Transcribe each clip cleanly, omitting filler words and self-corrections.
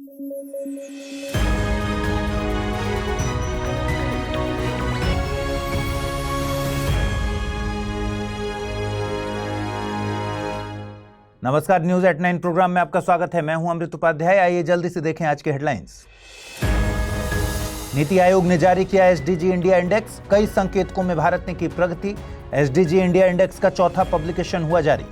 नमस्कार, news at 9 programme में आपका स्वागत है। मैं हूं अमृत उपाध्याय। आइए जल्दी से देखें आज के हेडलाइंस। नीति आयोग ने जारी किया एसडीजी इंडिया इंडेक्स, कई संकेतकों में भारत ने की प्रगति। एसडीजी इंडिया इंडेक्स का चौथा पब्लिकेशन हुआ जारी।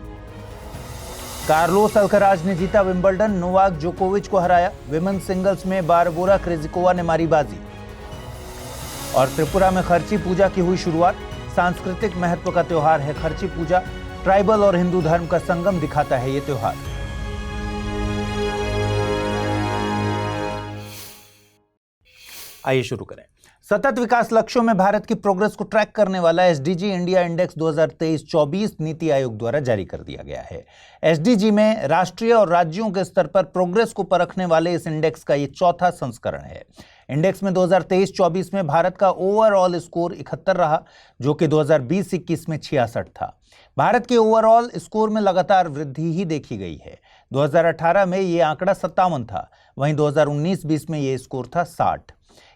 कार्लोस अल्कराज ने जीता विंबलडन, नोवाक जोकोविच को हराया। विमेन सिंगल्स में बारबोरा क्रेजिकोवा ने मारी बाजी। और त्रिपुरा में खर्ची पूजा की हुई शुरुआत। सांस्कृतिक महत्व का त्योहार है खर्ची पूजा। ट्राइबल और हिंदू धर्म का संगम दिखाता है ये त्योहार। आइए शुरू करें। सतत विकास लक्ष्यों में भारत की प्रोग्रेस को ट्रैक करने वाला SDG India index 2023-24 NITI Aayog द्वारा जारी कर दिया गया है। एसडीजी में राष्ट्रीय और राज्यों के स्तर पर प्रोग्रेस को परखने वाले इस इंडेक्स का ये चौथा संस्करण है। इंडेक्स में 2023-24 में भारत का ओवरऑल स्कोर 71 रहा, जो कि 2020-21 में 66 था। भारत के ओवरऑल स्कोर में लगातार वृद्धि ही देखी गई है। 2018 में ये आंकड़ा 57 था, वहीं 2019-20 में ये स्कोर था 60।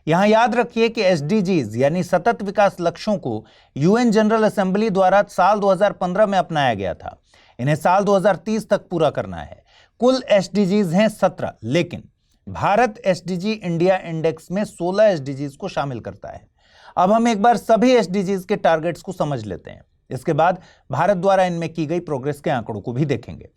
यहां याद रखिए कि एसडीजीज यानी सतत विकास लक्ष्यों को यूएन जनरल असेंबली द्वारा साल 2015 में अपनाया गया था। इन्हें साल 2030 तक पूरा करना है। कुल एसडीजीज हैं 17, लेकिन भारत एसडीजी इंडिया इंडेक्स में 16 एसडीजीज को शामिल करता है। अब हम एक बार सभी एसडीजीज के टारगेट्स को समझ लेते हैं। इसके बाद भारत द्वारा इनमें की गई प्रोग्रेस के आंकड़ों को भी देखेंगे।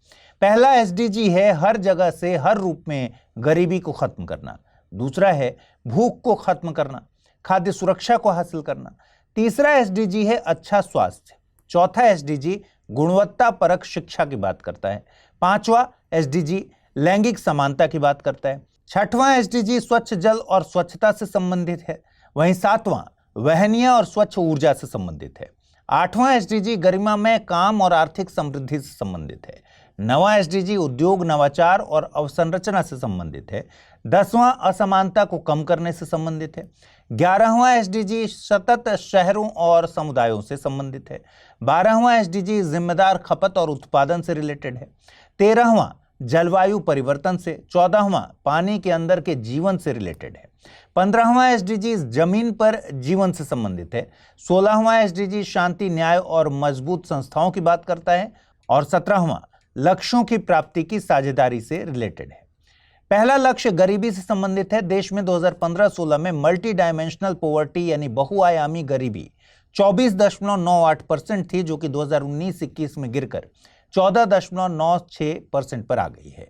पहला एसडीजी है हर जगह से हर रूप में गरीबी को खत्म करना। दूसरा है भूख को खत्म करना, खाद्य सुरक्षा को हासिल करना। तीसरा एसडीजी है अच्छा स्वास्थ्य। चौथा एसडीजी गुणवत्ता परक शिक्षा की बात करता है। पांचवा एसडीजी लैंगिक समानता की बात करता है। छठवां एसडीजी स्वच्छ जल और स्वच्छता से संबंधित है। वहीं सातवां वहनीय और स्वच्छ ऊर्जा से संबंधित है। आठवां एसडीजी गरिमामय काम और आर्थिक समृद्धि से संबंधित है। नवां एसडीजी उद्योग, नवाचार और अवसंरचना से संबंधित है। 10वां असमानता को कम करने से संबंधित है। 11वां एसडीजी सतत शहरों और समुदायों से संबंधित है। 12वां एसडीजी जिम्मेदार खपत और उत्पादन से रिलेटेड है। 13वां जलवायु परिवर्तन से। 14वां पानी के अंदर के जीवन से रिलेटेड है। 15वां एसडीजी जमीन पर जीवन से संबंधित है। 16वां एसडीजी शांति, न्याय और मजबूत संस्थाओं की बात करता है। और 17वां लक्ष्यों की प्राप्ति की साझेदारी से रिलेटेड है। पहला लक्ष्य गरीबी से संबंधित है। देश में 2015-16 में मल्टी डायमेंशनल पॉवर्टी यानी बहुआयामी गरीबी 24.98% थी, जो कि 2019-21 में गिरकर 14.96% पर आ गई है।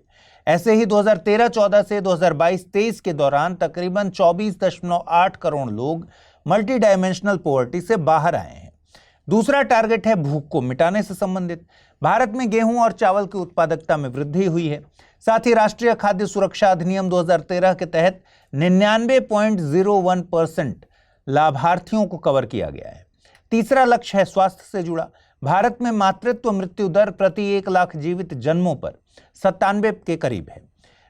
ऐसे ही 2013-14 से 2022-23 के दौरान तकरीबन 24.8 करोड़ लोग मल्टी डायमेंशनल पॉवर्टी से बाहर आए हैं। दूसरा टारगेट है भूख को मिटाने से संबंधित। भारत में गेहूं और चावल की उत्पादकता में वृद्धि हुई है। साथ ही राष्ट्रीय खाद्य सुरक्षा अधिनियम 2013 के तहत 99.01% लाभार्थियों को कवर किया गया है। तीसरा लक्ष्य है स्वास्थ्य से जुड़ा। भारत में मातृत्व मृत्यु दर प्रति 1 लाख जीवित जन्मों पर 97 के करीब है।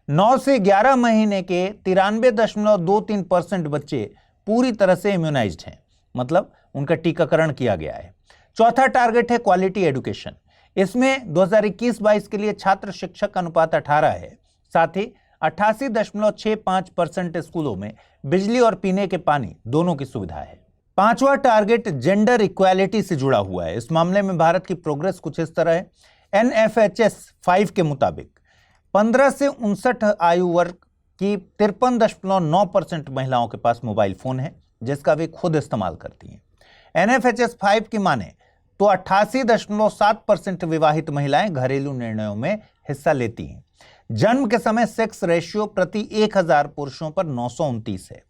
9 से 11 महीने के 93.23% बच्चे पूरी तरह से इम्यूनाइज्ड हैं, मतलब उनका टीकाकरण किया गया है। चौथा टारगेट है क्वालिटी एजुकेशन। इसमें 2021-22 के लिए छात्र शिक्षक अनुपात 18 है। साथ ही 88.65% स्कूलों में बिजली और पीने के पानी दोनों की सुविधा है। पांचवा टारगेट जेंडर इक्वालिटी से जुड़ा हुआ है। इस मामले में भारत की प्रोग्रेस कुछ इस तरह है। NFHS 5 के मुताबिक 15 से 59 आयु वर्ग की 53.9% महिलाओं के पास मोबाइल फोन है, जिसका वे खुद इस्तेमाल करती हैं। NFHS 5 की माने तो 88.7% विवाहित महिलाएं घरेलू निर्णयों में हिस्सा लेती हैं। जन्म के समय सेक्स रेशियो प्रति 1000 पुरुषों पर 929 है।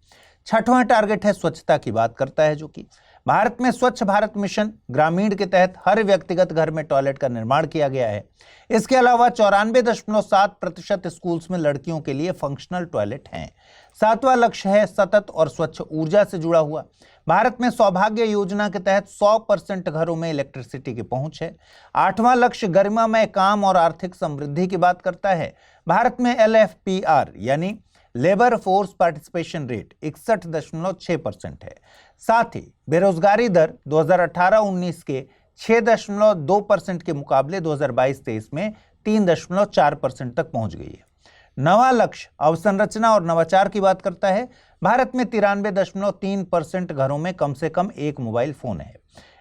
छठवां टारगेट है स्वच्छता की बात करता है, जो कि भारत में स्वच्छ भारत मिशन ग्रामीण के तहत हर व्यक्तिगत घर में टॉयलेट का निर्माण किया गया है। इसके अलावा 94.7% स्कूल्स में लड़कियों के लिए फंक्शनल टॉयलेट हैं। सातवां लक्ष्य है सतत और स्वच्छ ऊर्जा से जुड़ा हुआ। भारत में सौभाग्य योजना के तहत 100% घरों में इलेक्ट्रिसिटी की पहुंच है। आठवां लक्ष्य गरिमामय काम और आर्थिक समृद्धि की बात करता है। भारत में LFPR यानी लेबर फोर्स पार्टिसिपेशन रेट 61.6% है। साथ ही बेरोजगारी दर 2018-19 के 6.2% के मुकाबले 2022-23 में 3.4% तक पहुंच गई है। नवा लक्ष्य अवसंरचना और नवाचार की बात करता है। भारत में 93.3% घरों में कम से कम एक मोबाइल फोन है।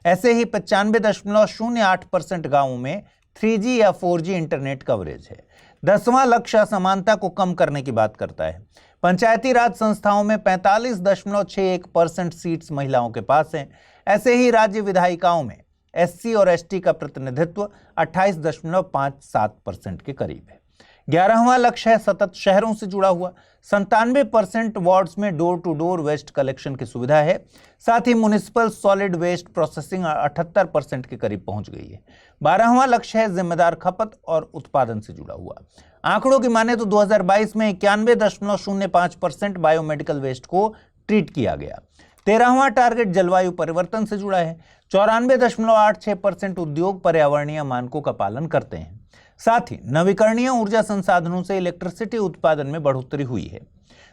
ऐसे ही 95.08% गांवों में 3G या 4G इंटरनेट कवरेज है। 10वां लक्ष्य असमानता को कम करने की बात करता है। पंचायती राज संस्थाओं में 45.61% सीट्स महिलाओं के पास हैं। ऐसे ही राज्य विधायिकाओं में SC और ST का प्रतिनिधित्व 28.57% के करीब है। 11वां लक्ष्य है सतत शहरों से जुड़ा हुआ। 97% वार्ड्स में door to door waste collection की सुविधा है। साथ ही म्युनिसिपल सॉलिड वेस्ट प्रोसेसिंग 78% के करीब पहुंच गई है। 12वां लक्ष्य है जिम्मेदार खपत और उत्पादन से जुड़ा हुआ। आंकड़ों की माने तो 2022 में 91.05% बायोमेडिकल वेस्ट को ट्रीट किया गया। 13वां टारगेट जलवायु परिवर्तन से जुड़ा है। 94.86% उद्योग पर्यावरणीय मानकों का पालन करते हैं। साथ ही नवीकरणीय ऊर्जा संसाधनों से इलेक्ट्रिसिटी उत्पादन में बढ़ोतरी हुई है।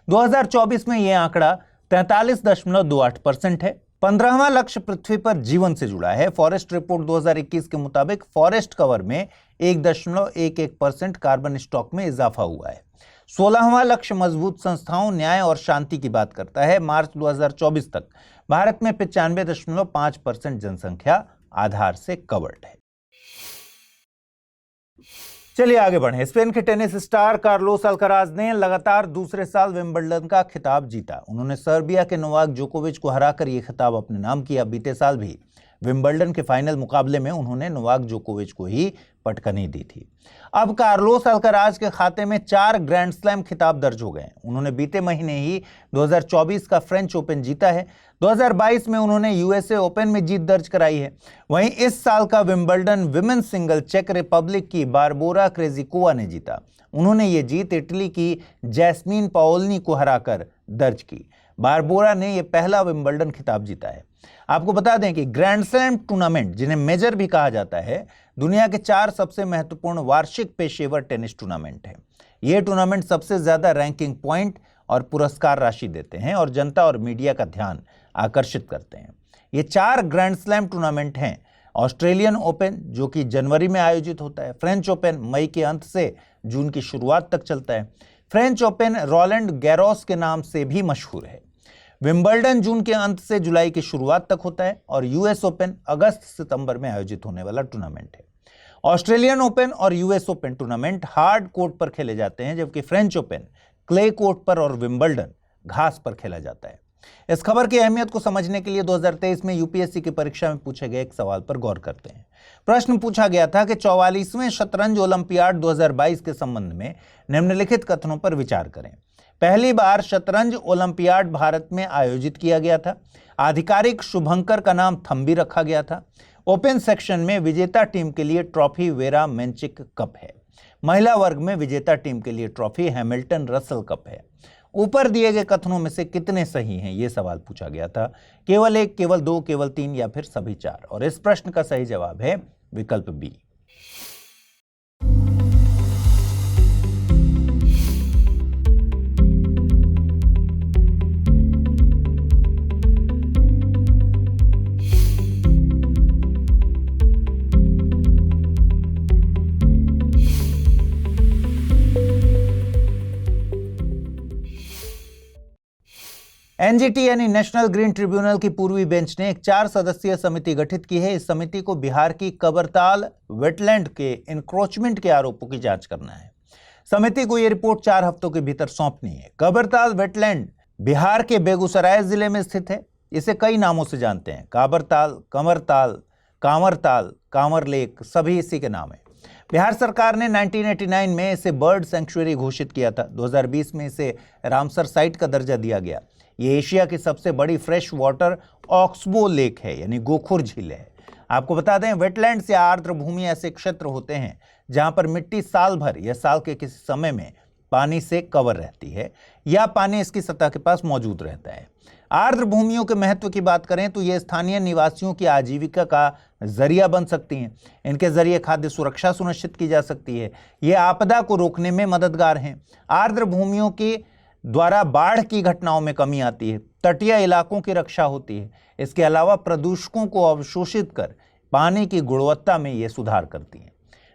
2024 में यह आंकड़ा 43.28% है। 15वां लक्ष्य पृथ्वी पर जीवन से जुड़ा है। फॉरेस्ट रिपोर्ट 2021 के मुताबिक फॉरेस्ट कवर में 1.11% कार्बन स्टॉक में इजाफा हुआ है। 16वां लक्ष्य मजबूत संस्थाओं, न्याय और शांति की बात करता है। मार्च 2024 तक भारत में 95.5% जनसंख्या आधार से कवर्ड है। चलिए आगे बढ़ें। स्पेन के टेनिस स्टार कार्लोस अल्काराज ने लगातार दूसरे साल विंबलडन का खिताब जीता। उन्होंने सर्बिया के नोवाक जोकोविच को हराकर यह खिताब अपने नाम किया। बीते साल भी विंबलडन के फाइनल मुकाबले में उन्होंने नोवाक जोकोविच को ही पटकनी दी थी। अब कार्लोस अल्काराज के खाते में 4 ग्रैंड स्लैम खिताब दर्ज हो गए। उन्होंने बीते महीने ही 2024 का फ्रेंच ओपन जीता है। 2022 में उन्होंने यूएसए ओपन में जीत दर्ज कराई है। वहीं इस साल का विंबलडन विमेन्स सिंगल चेक रिपब्लिक की बारबोरा क्रेजिकोवा ने जीता। उन्होंने ये जीत इटली की जैस्मीन पाओलनी को हराकर दर्ज की। बारबोरा ने यह पहला विंबलडन खिताब जीता है। आपको बता दें कि ग्रैंड स्लैम टूर्नामेंट, जिन्हें मेजर भी कहा जाता है, दुनिया के 4 सबसे महत्वपूर्ण वार्षिक पेशेवर टेनिस टूर्नामेंट है। ये टूर्नामेंट सबसे ज्यादा रैंकिंग पॉइंट और पुरस्कार राशि देते हैं और जनता और मीडिया का ध्यान आकर्षित करते हैं। ये 4 ग्रैंड स्लैम टूर्नामेंट हैं। ऑस्ट्रेलियन ओपन, जो कि जनवरी में आयोजित होता है। फ्रेंच ओपन मई के अंत से जून की शुरुआत तक चलता है। फ्रेंच ओपन रोलैंड गैरोस के नाम से भी मशहूर है। विंबलडन जून के अंत से जुलाई की शुरुआत तक होता है और यूएस ओपन अगस्त सितंबर में आयोजित होने वाला टूर्नामेंट है। ऑस्ट्रेलियन ओपन और US open tournament hard court पर खेले जाते हैं, जबकि फ्रेंच ओपन क्ले कोर्ट पर और विंबलडन घास पर खेला जाता है। इस खबर की अहमियत को समझने के लिए 2023 में यूपीएससी की परीक्षा में पूछे गए एक सवाल पर गौर करते हैं। प्रश्न पूछा गया था कि 44वें शतरंज ओलंपियाड 2022 के संबंध में निम्नलिखित कथनों पर विचार करें। पहली बार शतरंज ओलंपियाड भारत में आयोजित किया गया था। आधिकारिक शुभंकर का नाम थंबी रखा गया था। ओपन सेक्शन में विजेता टीम के लिए ट्रॉफी वेरा मेंचिक कप है। महिला वर्ग में विजेता टीम के लिए ट्रॉफी हैमिल्टन रसल कप है। ऊपर दिए गए कथनों में से कितने सही हैं, यह सवाल पूछा गया था। केवल 1, केवल 2, केवल 3 या फिर सभी 4? और इस प्रश्न का सही जवाब है विकल्प बी। एनजीटी यानी नेशनल ग्रीन ट्रिब्यूनल की पूर्वी बेंच ने एक 4 सदस्यीय समिति गठित की है। इस समिति को बिहार की कबरताल वेटलैंड के इंक्रोचमेंट के आरोपों की जांच करना है। समिति को यह रिपोर्ट 4 हफ्तों के भीतर सौंपनी है। कबरताल वेटलैंड बिहार के बेगूसराय जिले में स्थित है। इसे कई नामों से जानते हैं, काबरताल, कमरताल, कांवरताल, कांवर लेक, सभी इसी के नाम है। बिहार सरकार ने 1989 में इसे बर्ड सेंचुरी घोषित किया था। 2020 में इसे रामसर साइट का दर्जा दिया गया। ये एशिया की सबसे बड़ी फ्रेश वाटर ऑक्सबो लेक है, यानी गोखुर झील है। आपको बता दें, वेटलैंड्स या आर्द्र भूमि ऐसे क्षेत्र होते हैं जहां पर मिट्टी साल भर या साल के किसी समय में पानी से कवर रहती है या पानी इसकी सतह के पास मौजूद रहता है। आर्द्र भूमियों के महत्व की बात करें तो ये स्थानीय निवासियों की आजीविका का जरिया बन सकती हैं। इनके जरिए खाद्य सुरक्षा सुनिश्चित की जा सकती है। ये आपदा को रोकने में मददगार हैं। आर्द्र भूमियों के द्वारा बाढ़ की घटनाओं में कमी आती है। तटीय इलाकों की रक्षा होती है। इसके अलावा प्रदूषकों को अवशोषित कर पानी की गुणवत्ता में ये सुधार करती है।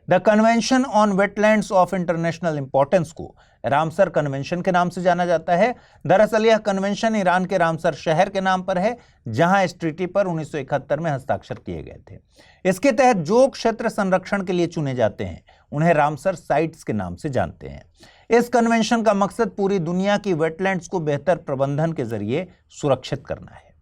The convention on wetlands of international importance को रामसर कन्वेंशन के नाम से जाना जाता है। दरअसल यह कन्वेंशन ईरान के रामसर शहर के नाम पर है, जहां इस ट्रीटी पर 1971 में हस्ताक्षर किए गए थे। इसके तहत जो क्षेत्र संरक्षण के लिए चुने जाते हैं उन्हें रामसर साइट्स के नाम से जानते हैं। इस कन्वेंशन का मकसद पूरी दुनिया की वेटलैंड्स को बेहतर प्रबंधन के जरिए सुरक्षित करना है।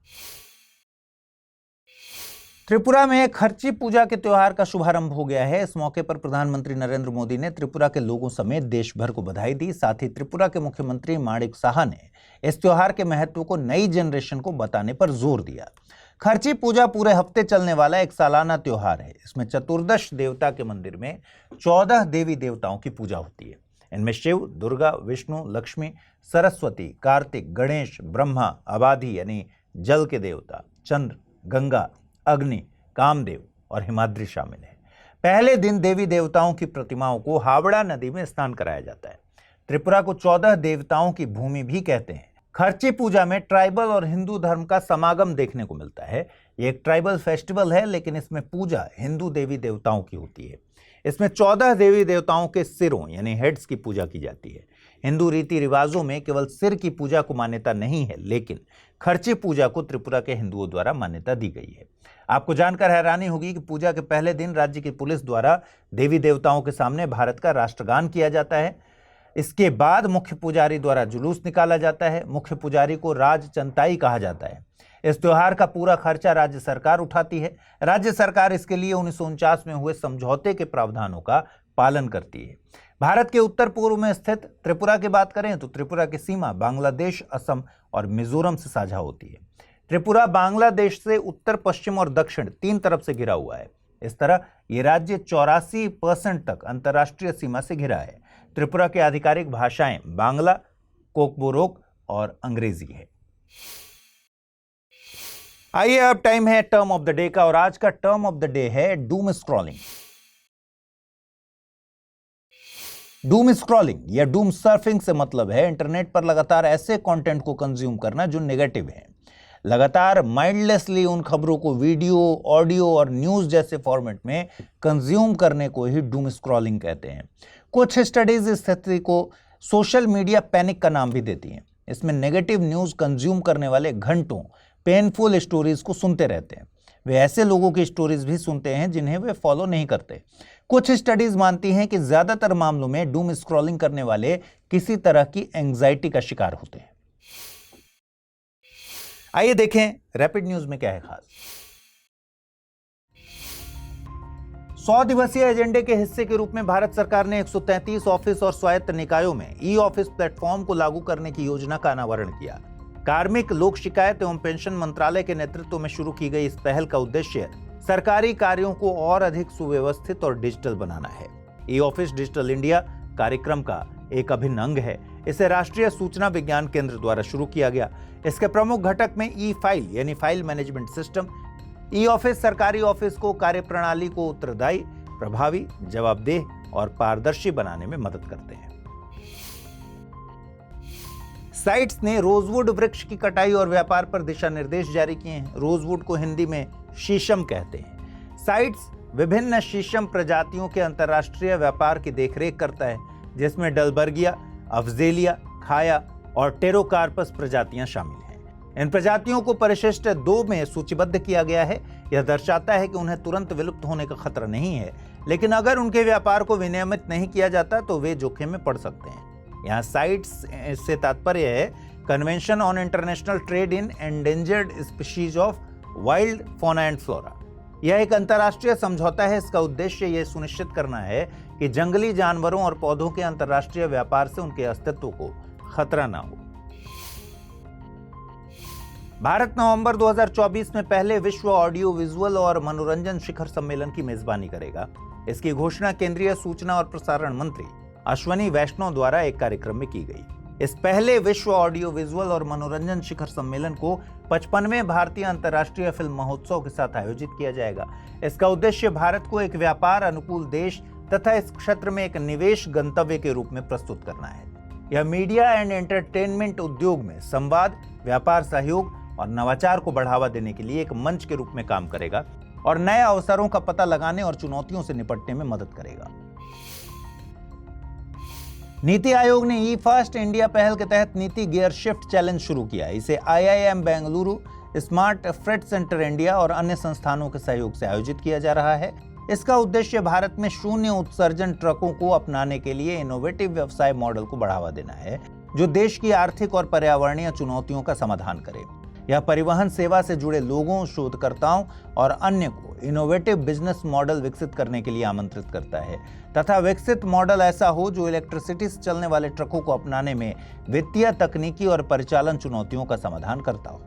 त्रिपुरा में खर्ची पूजा के त्योहार का शुभारंभ हो गया है। इस मौके पर प्रधानमंत्री नरेंद्र मोदी ने त्रिपुरा के लोगों समेत देश भर को बधाई दी। साथ ही त्रिपुरा के मुख्यमंत्री माणिक साहा ने इस त्योहार के महत्व को नई जनरेशन को बताने पर जोर दिया। खर्ची पूजा पूरे हफ्ते चलने वाला एक सालाना त्योहार है। इसमें चतुर्दश देवता के मंदिर में 14 देवी देवताओं की पूजा होती है। इनमें शिव, दुर्गा, विष्णु, लक्ष्मी, सरस्वती, कार्तिक, गणेश, ब्रह्मा, अबाधी यानी जल के देवता, चंद्र, गंगा, अग्नि, कामदेव और हिमाद्री शामिल है। पहले दिन देवी देवताओं की प्रतिमाओं को हावड़ा नदी में स्नान कराया जाता है। त्रिपुरा को 14 देवताओं की भूमि भी कहते हैं। खर्ची पूजा में ट्राइबल और हिंदू धर्म का समागम देखने को मिलता है। ये एक ट्राइबल फेस्टिवल है, लेकिन इसमें पूजा हिंदू देवी देवताओं की होती है। इसमें 14 देवी देवताओं के सिरों यानी हेड्स की पूजा की जाती है। हिंदू रीति रिवाजों में केवल सिर की पूजा को मान्यता नहीं है, लेकिन खर्ची पूजा को त्रिपुरा के हिंदुओं द्वारा मान्यता दी गई है। आपको जानकर हैरानी होगी कि पूजा के पहले दिन राज्य की पुलिस द्वारा देवी देवताओं के सामने भारत का राष्ट्रगान किया जाता है। इसके बाद मुख्य पुजारी द्वारा जुलूस निकाला जाता है। मुख्य पुजारी को राजचंताई कहा जाता है। इस त्योहार का पूरा खर्चा राज्य सरकार उठाती है। राज्य सरकार इसके लिए 1949 में हुए समझौते के प्रावधानों का पालन करती है। भारत के उत्तर पूर्व में स्थित त्रिपुरा की बात करें तो त्रिपुरा की सीमा बांग्लादेश, असम और मिजोरम से साझा होती है। त्रिपुरा बांग्लादेश से उत्तर, पश्चिम और दक्षिण 3 तरफ से घिरा हुआ है। इस तरह ये राज्य 84% तक अंतर्राष्ट्रीय सीमा से घिरा है। त्रिपुरा की आधिकारिक भाषाएं बांग्ला, कोकबोरोक और अंग्रेजी है। आइए अब टाइम है टर्म ऑफ द डे का, और आज का टर्म ऑफ द डे है डूम स्क्रॉलिंग। डूम स्क्रॉलिंग या डूम सर्फिंग से मतलब है इंटरनेट पर लगातार ऐसे कंटेंट को कंज्यूम करना जो नेगेटिव है। लगातार माइंडलेसली उन खबरों को वीडियो, ऑडियो और न्यूज़ जैसे फॉर्मेट में कंज्यूम करने को ही डूम स्क्रॉलिंग कहते हैं। कुछ स्टडीज इस स्थिति को सोशल मीडिया पैनिक का नाम भी देती हैं। इसमें नेगेटिव न्यूज़ कंज्यूम करने वाले घंटों पेनफुल स्टोरीज को सुनते रहते हैं। वे ऐसे लोगों की स्टोरीज भी सुनते हैं जिन्हें वे फॉलो नहीं करते। कुछ स्टडीज मानती हैं कि ज्यादातर मामलों में डूम स्क्रॉलिंग करने वाले किसी तरह की एंजाइटी का शिकार होते हैं। आइए देखें रैपिड न्यूज में क्या है खास। 100 दिवसीय एजेंडे के हिस्से के रूप में भारत सरकार ने 133 ऑफिस और स्वायत्त निकायों में ई ऑफिस प्लेटफॉर्म को लागू करने की योजना का अनावरण किया। कार्मिक, लोक शिकायत एवं पेंशन मंत्रालय के नेतृत्व में शुरू की गई इस पहल का उद्देश्य सरकारी कार्यों को और अधिक सुव्यवस्थित और डिजिटल बनाना है। ई ऑफिस डिजिटल इंडिया कार्यक्रम का एक अभिन्न अंग है। इसे राष्ट्रीय सूचना विज्ञान केंद्र द्वारा शुरू किया गया। इसके प्रमुख घटक में ई फाइल यानी file management system. E office सरकारी ऑफिस को कार्यप्रणाली को उत्तरदायी, प्रभावी, जवाबदेह और पारदर्शी बनाने में मदद करते हैं। साइट्स ने रोजवुड वृक्ष की कटाई और व्यापार पर दिशा निर्देश जारी किए हैं। रोजवुड को हिंदी में शीशम कहते हैं। साइट्स विभिन्न शीशम प्रजातियों के अंतर्राष्ट्रीय व्यापार की देखरेख करता है, जिसमें डलबर्गिया, अफजेलिया, खाया और टेरोकार्पस प्रजातियां शामिल हैं। इन प्रजातियों को परिशिष्ट 2 में सूचीबद्ध किया गया है। यह दर्शाता है कि उन्हें तुरंत विलुप्त होने का खतरा नहीं है, लेकिन अगर उनके व्यापार को विनियमित नहीं किया जाता तो वे जोखिम में पड़ सकते हैं। यहाँ साइट्स से तात्पर्य है convention on international trade in endangered species of wild fauna and flora. यह एक अंतर्राष्ट्रीय समझौता है। इसका उद्देश्य यह सुनिश्चित करना है कि जंगली जानवरों और पौधों के अंतर्राष्ट्रीय व्यापार से उनके अस्तित्व को खतरा ना हो। भारत नवंबर 2024 में पहले विश्व ऑडियो विजुअल और मनोरंजन शिखर सम्मेलन की मेजबानी करेगा। इसकी घोषणा केंद्रीय सूचना और प्रसारण मंत्री अश्वनी वैष्णव द्वारा एक कार्यक्रम में की गई। इस पहले विश्व ऑडियो विजुअल और मनोरंजन शिखर सम्मेलन को 55वें भारतीय अंतर्राष्ट्रीय फिल्म महोत्सव के साथ आयोजित किया जाएगा। इसका उद्देश्य भारत को एक व्यापार अनुकूल देश तथा इस क्षेत्र में एक निवेश गंतव्य के रूप में प्रस्तुत करना है। यह मीडिया एंड एंटरटेनमेंट उद्योग में संवाद, व्यापार सहयोग और नवाचार को बढ़ावा देने के लिए एक मंच के रूप में काम करेगा और नए अवसरों का पता लगाने और चुनौतियों से निपटने में मदद करेगा। नीति आयोग ने ई फास्ट इंडिया पहल के तहत नीति गियर शिफ्ट चैलेंज शुरू किया। इसे IIM Bengaluru, smart freight centre India और अन्य संस्थानों के सहयोग से आयोजित किया जा रहा है। इसका उद्देश्य भारत में शून्य उत्सर्जन ट्रकों को अपनाने के लिए इनोवेटिव व्यवसाय मॉडल को बढ़ावा देना है, जो देश की आर्थिक और पर्यावरणीय चुनौतियों का समाधान करे। यह परिवहन सेवा से जुड़े लोगों, शोधकर्ताओं और अन्य को इनोवेटिव बिजनेस मॉडल विकसित करने के लिए आमंत्रित करता है तथा विकसित मॉडल ऐसा हो जो इलेक्ट्रिसिटी से चलने वाले ट्रकों को अपनाने में वित्तीय, तकनीकी और परिचालन चुनौतियों का समाधान करता हो।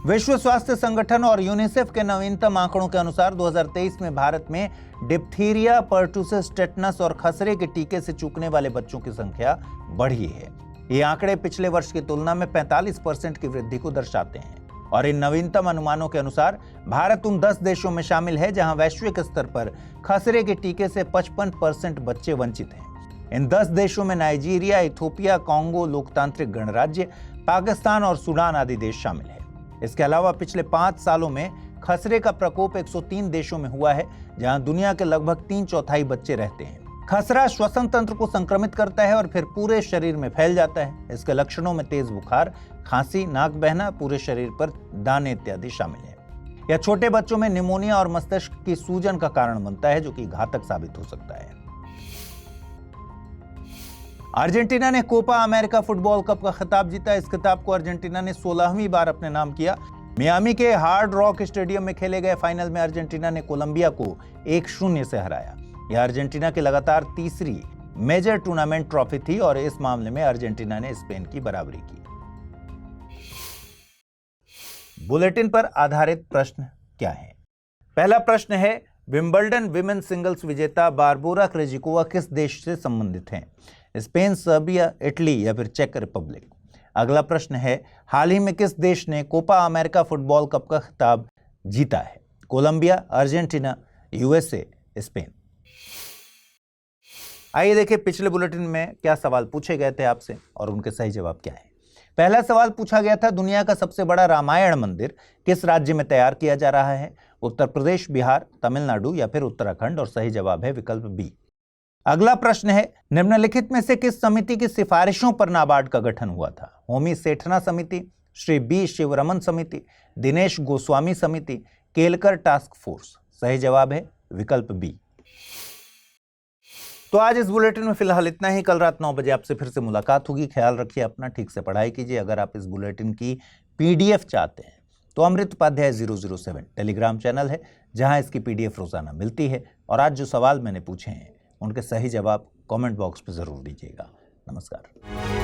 विश्व स्वास्थ्य संगठन और यूनिसेफ के नवीनतम आंकड़ों के अनुसार 2023 में भारत में डिप्थीरिया, पर्टुसिस, टेटनस और खसरे के टीके से चूकने वाले बच्चों की संख्या बढ़ी है। ये आंकड़े पिछले वर्ष की तुलना में 45% की वृद्धि को दर्शाते हैं और इन नवीनतम अनुमानों के अनुसार भारत उन 10 देशों में शामिल है जहां वैश्विक स्तर पर खसरे के टीके से 55% बच्चे वंचित हैं। इन 10 देशों में नाइजीरिया, इथियोपिया, कांगो, लोकतांत्रिक गणराज्य, पाकिस्तान और सूडान आदि देश शामिल है। इसके अलावा पिछले 5 सालों में खसरे का प्रकोप 103 देशों में हुआ है जहां दुनिया के लगभग 3/4 बच्चे रहते हैं। खसरा श्वसन तंत्र को संक्रमित करता है और फिर पूरे शरीर में फैल जाता है। इसके लक्षणों में तेज बुखार, खांसी, नाक बहना, पूरे शरीर पर दाने इत्यादि शामिल है। यह छोटे बच्चों में निमोनिया और मस्तिष्क की सूजन का कारण बनता है, जो कि घातक साबित हो सकता है। अर्जेंटीना ने कोपा अमेरिका फुटबॉल कप का खिताब जीता। इस खिताब को अर्जेंटीना ने 16वीं बार अपने नाम किया। मियामी के हार्ड रॉक स्टेडियम में खेले गए फाइनल में अर्जेंटीना ने कोलंबिया को 1-0 से हराया। यह अर्जेंटीना की लगातार तीसरी मेजर टूर्नामेंट ट्रॉफी थी और इस मामले में अर्जेंटीना ने स्पेन की बराबरी की। बुलेटिन पर आधारित प्रश्न क्या है? पहला प्रश्न है, विंबलडन विमेन सिंगल्स विजेता बारबोरा क्रेजिकोवा किस देश से संबंधित हैं? स्पेन, सर्बिया, इटली या फिर चेक रिपब्लिक? अगला प्रश्न है, हाल ही में किस देश ने कोपा अमेरिका फुटबॉल कप का खिताब जीता है? Colombia, Argentina, USA, Spain? आइए देखिए पिछले बुलेटिन में क्या सवाल पूछे गए थे आपसे और उनके सही जवाब क्या है। पहला सवाल पूछा गया था, दुनिया का सबसे बड़ा रामायण मंदिर किस राज्य में तैयार किया जा रहा है? उत्तर प्रदेश, बिहार, तमिलनाडु या फिर उत्तराखंड? और सही जवाब है विकल्प बी। अगला प्रश्न है, निम्नलिखित में से किस समिति की सिफारिशों पर नाबार्ड का गठन हुआ था? होमी सेठना समिति, श्री बी शिवरमन समिति, दिनेश गोस्वामी समिति, केलकर टास्क फोर्स? सही जवाब है विकल्प बी। तो आज इस बुलेटिन में फिलहाल इतना ही। कल रात 9 बजे आपसे फिर से मुलाकात होगी। ख्याल रखिए अपना, ठीक से पढ़ाई कीजिए। अगर आप इस बुलेटिन की PDF चाहते हैं तो अमृत उपाध्याय 007 टेलीग्राम चैनल है जहां इसकी PDF रोजाना मिलती है। और आज जो सवाल मैंने पूछे हैं उनके सही जवाब कमेंट बॉक्स पर जरूर दीजिएगा। नमस्कार।